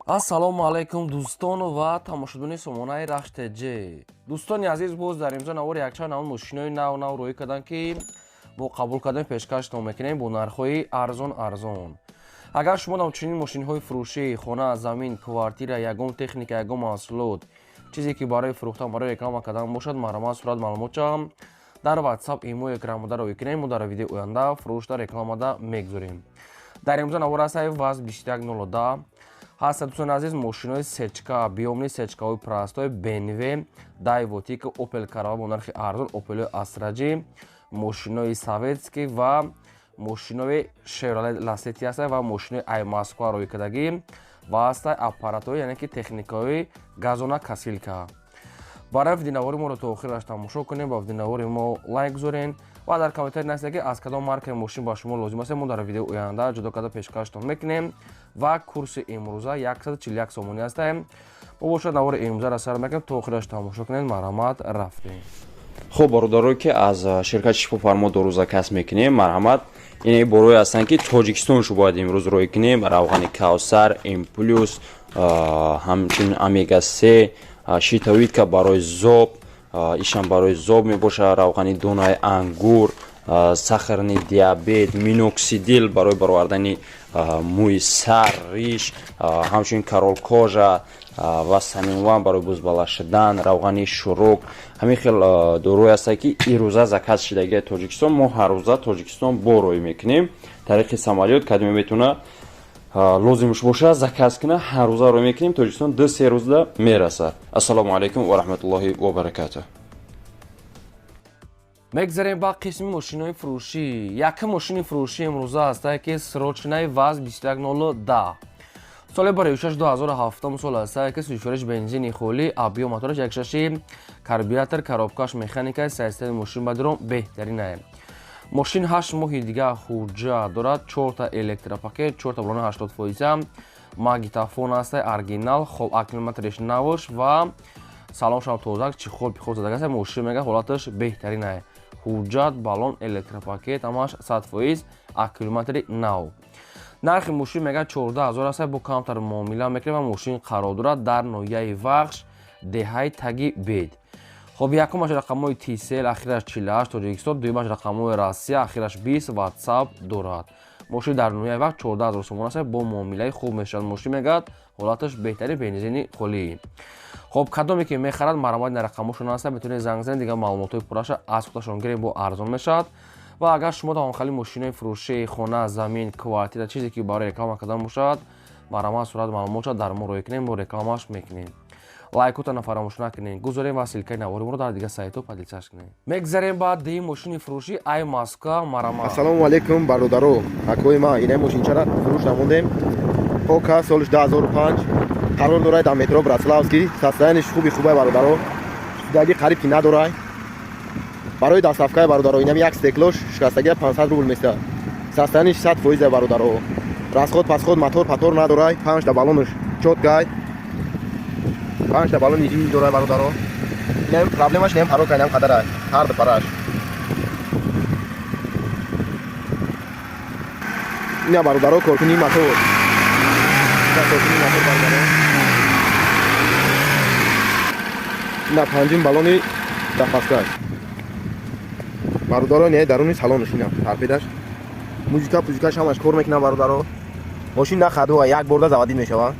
ассалому алайкум дӯстон ва тамошобини сомонаи рахштеҷи. дӯстони азиз, боз дар имҷо навори якчанд навъи мошинои нав рӯй карданд, ки бо қабул кардани пешкаш мекунем бо нархҳои арзон. агар шумо навчунин мошинҳои фурӯшӣ, хона, замин, квартира, ягон техника, ягон маҳсулот, чизе ки барои фурӯхтан, барои реклама кардан бошад, маърамат сурат маълумотча дар WhatsApp, имо, экранмодаро викунем, мо дар видеои оянда фурӯшда рекламада мегузорем. дар имҷо навор астаи ваз 2110 ҳаста. дӯстони азиз, мошинои сечка, биёмни сечкаҳои прастои BMW, Daivotik, Opel Karava бо нархи арзон, Opel Astra, мошинои советский ва мошинои Chevrolet Lacetti аста ва мошинои iMoskva рӯй кардагӣ ва аста аппаратҳои, яъне ки техникаҳои газонакосилка. барои видеонавори моро то охираш тамошо кунем, ба видеонавори мо лайк гузорен ва дар комментари нависед ки аз кадом маркаи мошин ба шумо лозим аст. мо дар видеои оянда ҷудо карда пешкаштон мекунем ва курси имрӯза 141 сомонӣ астаем. мо бошад навори имрӯзаро сар мекунем, то охираш тамошо кунем. марҳамат, рафтем. хуб, бародаро ки аз ширкати шифофармо дору заказ мекунем, марҳамат. ин борое ҳастанд ки тоҷикистоншо бояд имрӯз рӯй кунем. равғани кавсар, имплюс, ҳамчунин омега 3, шитовидка барои зоб, ишам барои зоб мебошад, равғани донаи ангур, сахарни диабет, миноксидил барои баровардани мӯи сар, риш, ҳамчунин королкожа ва саминван барои бузбала шудан, равғани шурук. ҳамин хел дорӯи ҳастад ки ирӯза заказ шидагии тоҷикистон. мо ҳар рӯза тоҷикистон борӯй мекунем. тариқи самолёт кадиме метавона лозимш боша заказ куна, ҳар рӯза рӯй мекунем. тоҷикистон 2-3 рӯзда мерасад. ассалому алайкум ва раҳматуллоҳи ва баракатуҳ. мегзарем ба қисми мошинои фурӯшӣ. якум мошини фурӯшӣ имрӯза астае ки срочнаи ваз 2110. соли барои 2007 сол астае ки сӯзишвориш бензини холӣ, абиё мотораш 1.6, карбюратор, коробкаш, механика, системаи мошин бадирон беҳтарин аст. мошин 8 моҳи дига ҳуҷҷат дорад, 4 та электропакет, 4 та балони 80%, магнитофон аст, оригинал, хоб аккумуляториш навош ва салоншам тоза, чихол пихол задага аст. мошин мега ҳолаташ беҳтарин аст. ҳуҷҷат, балон, электропакет, ҳамаш 100%, аккумулятори нав. нархи мошин мега 14000 аст. бо камтар муомила мекунем ва мошин қарор дорад дар ноҳияи Вахш, деҳаи таги Бед. хоб, якумаш рақамҳои TCL, ахираш 48 Тоҷикистон, дуюмаш рақамҳои Россия, ахираш 20 WhatsApp дорад. мошин дар ноҳияи Вахш 14000 сомон аст. бо муомилаи хуб мешавад. мошин мегӯяд ҳолаташ беҳтари бензини холӣ. хоб, кадоме ки мехарад маърамати рақамҳошон аст, метавонед занг занед, дигар маълумотҳои пурраша аз худашон гирем, бо арзон мешавад. ва агар шумо тамомхали мошинои фурӯшӣ, хона, замин, квартира, чизе ки барои реклама кардан бошад, маърамат сурат маълумотша дар мо рӯй кунем, мо рекламаш мекунем. лайкотона фаромӯш накунед, гузорем ва силкаи навори моро дар дигар сайтҳо падилчаш кунед. мегзарем ба деҳи мошини фурӯшӣ iMoskva. маърамат. ассалому алайкум бародаро, акои ман ина мошинчара фурӯш намондем. пока солиш 2005 қарор дорад дар метро Братславский. состояниш хубай бародаро, судагӣ қариб ки надорад. барои дастсафкаи бародаро инам як стеклош шикастагӣ 500 рубл места. состояниш 100% бародаро. расход пасход мотор патор надорад. 5 та балонш чоткай, 5 та балони ин дорад бародаро. инам проблемаш нем парока инам қадарай ҳар ду параш. ина бародаро коркуни мотор. ина панҷум балони запаскаш бародаро. не даруни салонш ина тарпедаш музика пузикаш ҳамаш кор мекуна бародаро. мошин на хадоа як борда заводид мешавад.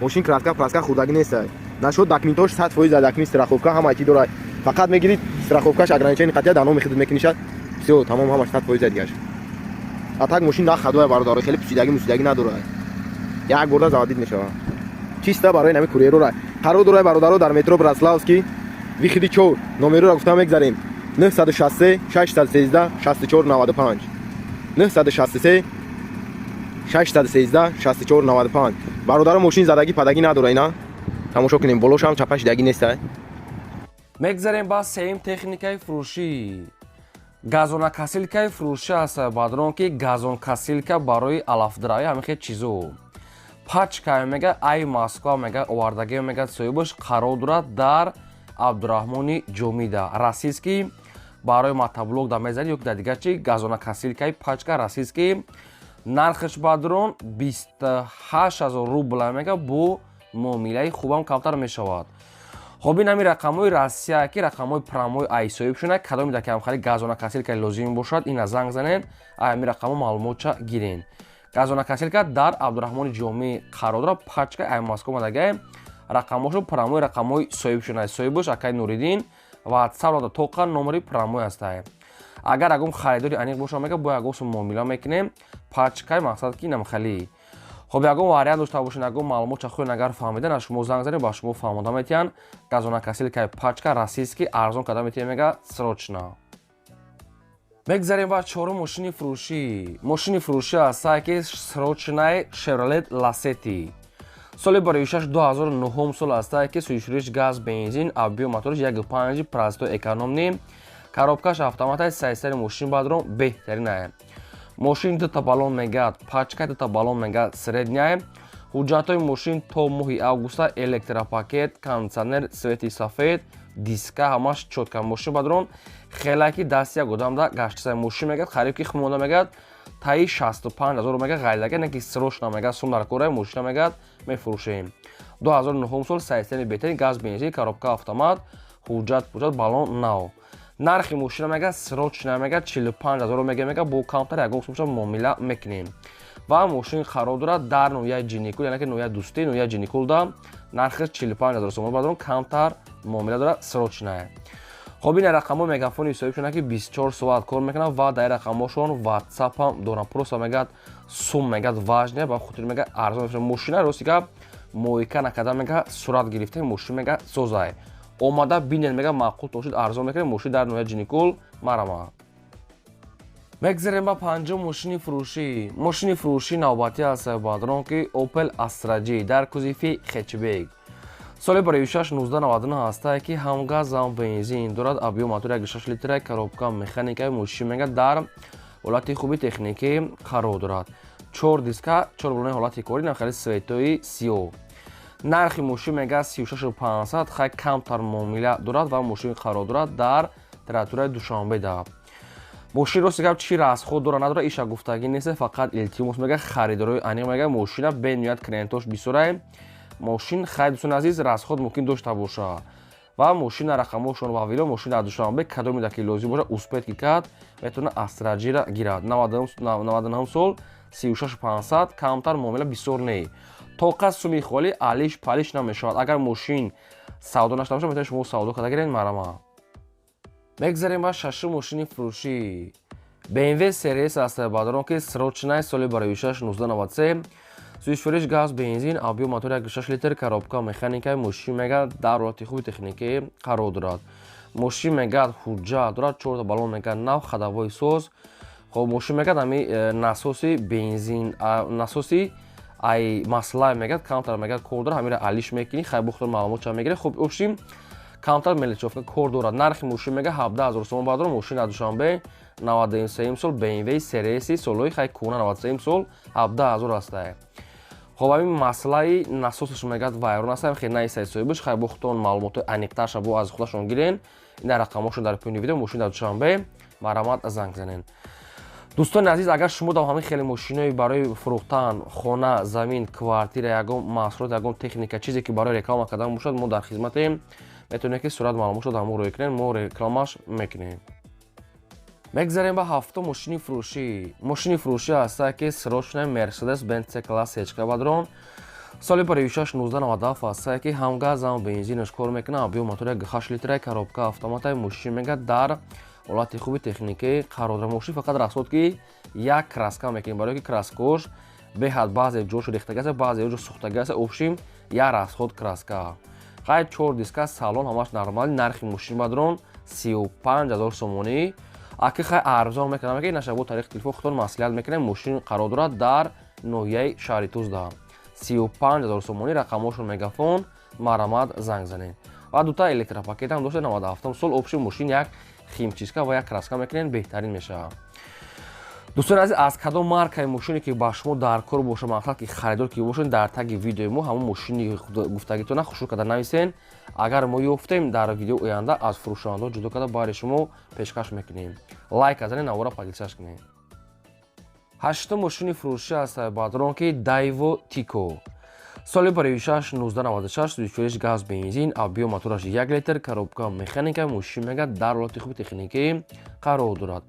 мошин краска праска хурдагӣ неста. нашуд документош 100% документ страховка ҳама чӣ дорад. фақат мегирид страховкаш ограничение қатъият дар номи хидмат мекунишад. всё тамом ҳамаш 100% дигаш. а так мошин на хадоа бародаро, хеле пусидагӣ мусидагӣ надорад. як борда заводид мешавад. чиста барои нами курьерора қарор дорад бародаро дар метро Братславский виходи 4. номероро гуфта мегзарем 963 613 64 95 963 613 64 95. бародаро мошин задагӣ падагӣ надора. ина тамошо кунем, болошам чапаш дагӣ неста. мегзарем ба сеюм техникаи фурӯшӣ. газонакосилкаи фурӯшӣ аст. бадрон ки газонкосилка барои алафдрави ҳамин хел чизо. пачка мега iMoskva мега овардаги мега соҳибаш қарор дорад дар абдураҳмони ҷомида. расистки барои мотоблок да мезанед, ёки дар дигар чи газонакосилкаи пачка расистки нархш бадрон 28000 рубл мега бо муомилаи хубам камтар мешавад. хоб ин ҳами рақамҳои Россия ки рақамҳои прамои айсоиб шунак кадоми дар камхари газона касилка лозим бошад ина занг занен ҳами рақамҳо маълумотча гирен. газона касилка дар Абдураҳмони ҷомеи қарор дорад пачка ай Москва мадагай рақамҳошо прамои рақамҳои соиб шунай соибош акай Нуриддин WhatsApp ва тоқа номери прамои астае. агар агом харидори аниқ боша мега бо ягон муомила мекунем пачкай мақсад ки намхали. хоб ягон вариант дошта бошен ягон маълумот чахоен агар фаҳмидан аз шумо занг занем ба шумо фаҳмода метиҳанд газона касилкаи пачка российский арзон када метиҳем мега срочно. мегзарем ба чорум мошини фурӯшӣ ҳастае ки срочнаи Chevrolet Lacetti. соли барои 2009 сол ҳастае ки сӯишуриш газ бензин авбио моториш 1.5 простой экономни коробкаш автоматаи сайстари мошин бадрон беҳтаринае. мошин дута баллон мегад пачка дута баллон мегад средняе. ҳуҷҷатҳои мошин то моҳи августа электропакет кондитсионер свети сафед диска ҳамаш чотка. мошин бадрон хелаки дасти як одамда гаштисай мошин мегад хариб ки хумонда мегад таи 65000 мегад ғайдага неки срочна мегад сум дар кораи мошина мегад мефурӯшем. 2009 сол сайстани беҳтарин газ бензин коробка автомат ҳуҷҷат баллон нав. нархи мошина мегад срочна мегад 45000 мега бо камтар ягон сумша муомила мекунем. ва мошин қарор дорад дар ноҳияи ҷиникул яъне ки ноҳияи дӯстӣ ноҳияи ҷиникулда нархи 45000 сомон бадрон камтар муомила дорад срочнае. хоб ин рақамҳои мегафони ҳисобишона ки 24 соат кор мекунанд ва дар рақамҳошон WhatsApp ҳам доранд. просто мегад сум мегад важне ба хотир мегад арзон мешавад. мошина рости ка моҳика накарда мега сурат гирифтаи мошин мега созай омада бинен мега маъқул тошид арзон мекунем мошин дар ноҳияи ҷиникул марама. мегзарем ба панҷум мошини фурӯшӣ навбатӣ ҳастае бадрон ки Opel Astra J дар кузифи хетчбек. соли барои 1699 ҳастае ки ҳам газ ҳам бензин дорад абиё мотори 1.6 литраи коробка механикаи мошин мега дар ҳолати хуби техникӣ қарор дорад. 4 диска 4 баллони ҳолати корӣ намхали светои сиёҳ. нархи мошин мега 36500 хай камтар муомила дорад ва мошин қарор дорад дар територияи Душанбеда. мошин рости гап чӣ расход дора надора иша гуфтагӣ нест фақат илтимос мега харидорои аниқ мега мошина бениҳоят клиентош бисёрае. мошин хай дӯстон азиз расход мумкин дошта боша ва мошина рақамҳошон ва вило мошин дар Душанбе кадомида ки лозим боша успет ки кард метавона Astra J-ра гирад. 99 сол 36500 камтар муомила бисёр не. тоқа суми холӣ алиш палиш намешавад. агар мошин савдо нашуда боша метавонед шумо савдо карда гиред марама. мегзарем ба шашум мошини фурӯшӣ. BMW сервис ҳастае бадрон ки срочнаи соли барои 1993 сӯишфуриш газ бензин абиё мотори 1.6 литр коробка механикаи мошин мегад дар ҳолати хуби техникӣ қарор дорад. мошин мегад ҳуҷҷат дорад 4 баллон мегад нав хадавои соз. хоб мошин мегад ами насоси бензин насоси ай маслай мегад камтар мегад кор дорад ҳамира алиш мекунӣ хай бухтор маълумотча мегирад. хоб обшим камтар меличовка кор дорад. нархи мошин мега 17000 сомон бадрон мошин дар Душанбе 93 сол BMW сервиси солҳои хай кӯна 93 сол 17000 ҳастае. хоб ҳамин маслаи насосаш мегад вайрон ҳастае хеле наисаи соҳибаш хай бухтон маълумоти аниқтарша бо аз худашон гирен. ина рақамҳошон дар поини видео мошин дар Душанбе марамат занг занен. дӯстони азиз агар шумо дар ҳамин хеле мошинои барои фурӯхтан хона замин квартира ягон маҳсулот ягон техника чизе ки барои реклама кардан бошад мо дар хизматем. метавонед ки сурат маълумотро дар мо рӯй кунед мо рекламаш мекунем. мегзарем ба ҳафтум мошини фурӯшӣ ҳастае ки срочнаи Mercedes Benz C-Class H бадрон. соли барои 1997 ҳастае ки ҳам газ ҳам бензинаш кор мекунад абиё мотори 1.8 литраи коробка автоматаи мошин мегад дар ҳолати хуби техникӣ қарор дорад. мошин фақат расход ки як краска мекунем барое ки краскош беҳад баъзе ҷош рехтагӣ аст баъзе ҷо сӯхтагӣ аст обшим як расход краска. хай 4 диска салон ҳамаш нормали. нархи мошин бадрон 35000 сомонӣ аки хай арзон мекунам ки наша бо тариқи телефон худтон маслиҳат мекунем. мошин қарор дорад дар ноҳияи шаҳри Тузда 35000 сомонӣ. рақамҳошон мегафон марамат занг занед ва дута электропакет ҳам дошта 97 сол обшим мошин як химчистка ва як краска мекунен беҳтарин мешавад. дӯстони азиз аз кадом маркаи мошине ки ба шумо дар кор боша мақсад ки харидор ки бошед дар таги видеои мо ҳамон мошини гуфтагитона хушур карда нависен. агар мо ёфтем дар видеои оянда аз фурӯшандаҳо ҷудо карда барои шумо пешкаш мекунем. лайк казанед навора подписаш кунед. 8 мошини фурӯшӣ аз Сайбадронки Daiwo Tico. Соли барои 1996 сӯзишвориш газ бензин, авбиё мотораш 1 литр, коробка механика, мошин мегӯяд дар ҳолати хуби техникӣ қарор дорад.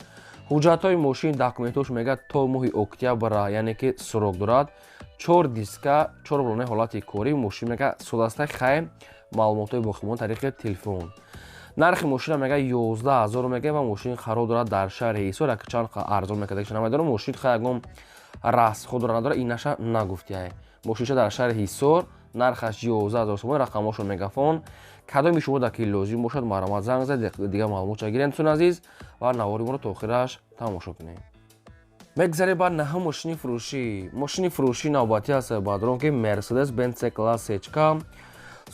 ҳуҷҷатҳои мошин документош мегӯяд то моҳи октябр, яъне ки срок дорад. 4 диска, 4 баллонаи ҳолати корӣ, мошин мегӯяд содастай хай, маълумотҳои боқимон тариқи телефон. нархи мошина мегӯяд 11000 мегӯяд ва мошин қарор дорад дар шаҳри Ҳисор. Як чанд арзон мекард ки намедонам, мошин хай ягон расход надорад, инаша нагуфтияй. мошинша дар шаҳри Ҳисор, нархаш 11000 сомон, рақамошо мегафон. кадоми шумо дар ки лозим бошад маромат занг зад, дигар маълумотша гиред дӯстон азиз ва навори моро то охираш тамошо кунед. мегзарем ба наҳум мошини фурӯшӣ. мошини фурӯшии навбатӣ аз Сайбадронки Mercedes-Benz C-Class HK.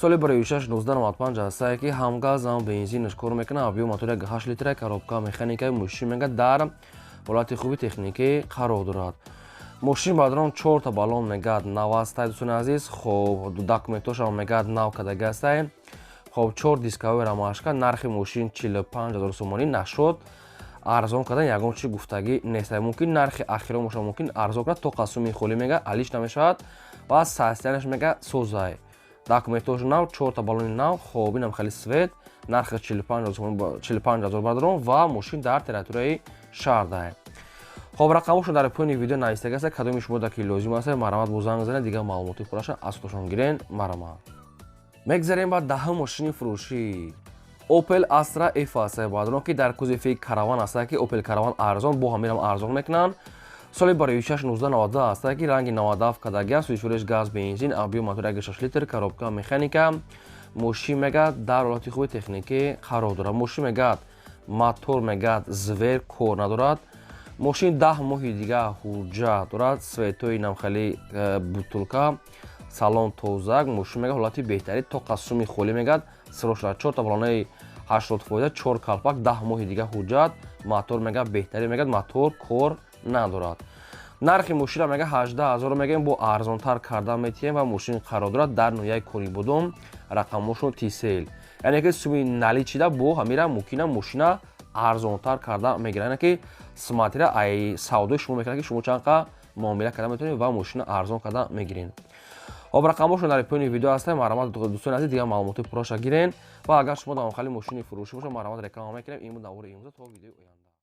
соли барои 1995 ҳастае ки ҳам газ ҳам бензинаш кор мекунад. авбиё мотори 8 литра, коробка механикаи мошин мегӯяд дар ҳолати хуби техникӣ қарор дорад. мошин бадрон 4 та баллон мегӯяд нав астай дӯстони азиз. хоб документошам мегӯяд нав кадаги астай. хоб 4 дискаҳои рамашка. нархи мошин 45000 сомонӣ нашод. арзон кардан ягон чи гуфтагӣ нест. мумкин нархи ахиро моша, мумкин арзон кард то қасуми холи мегӯяд алиш намешавад ва састиянаш мегӯяд созай. документош нав, 4 та баллони нав, хоб инам хеле свет. нархи 45000 бадрон ва мошин дар территорияи шаҳр дай. хоб рақамошо дар поини видео навистагӣ аст. кадоми шумо дар ки лозим аст маромат бо занг занед, дигар маълумоти пураша аз худтон гирен. маромат. мегзарем ба даҳум мошини фурӯшӣ. Opel Astra F аст Сайбадронки дар кузофи караван аст ки Opel караван арзон бо ҳамирам арзон мекунанд. соли барои 1992 аст ки ранги 97 кадаги аст. сӯзишвориш газ бензин, авбиё мотори 1.6 литр, коробка механика, мошин мегӯяд дар ҳолати хуби техникӣ қарор дорад. мошин мегӯяд мотор мегӯяд звер кор надорад. мошин 10 моҳи дигар ҳуҷҷат дорад. светои намхали бутулка, салон тозак, мошин мегӯяд ҳолати беҳтарӣ, то қасуми холӣ мегӯяд срок шуда. 4 та баллонаи 80%, 4 калпак, 10 моҳи дигар ҳуҷҷат. мотор мегӯяд беҳтарӣ, мегӯяд мотор кор надорад. нархи мошина мегӯяд 18000 мегӯяем, бо арзонтар кардан метиҳем ва мошин қарор дорад дар ноҳияи Кори Бодом. рақамошо тисел, яъне ки суми наличида бо ҳамира мумкина мошина арзонтар карда мегирад, яъне ки сматира ай савдои шумо мекунад ки шумо чанқа муомила карда метавонед ва мошина арзон карда мегирен. хоб рақамошо дар поини видео аст. маромат дӯстони азиз, дигар маълумоти пураша гирен ва агар шумо дар охали мошини фурӯшӣ бошад маромат реклама мекунем. ин буд навори имрӯза. то видеои оянда.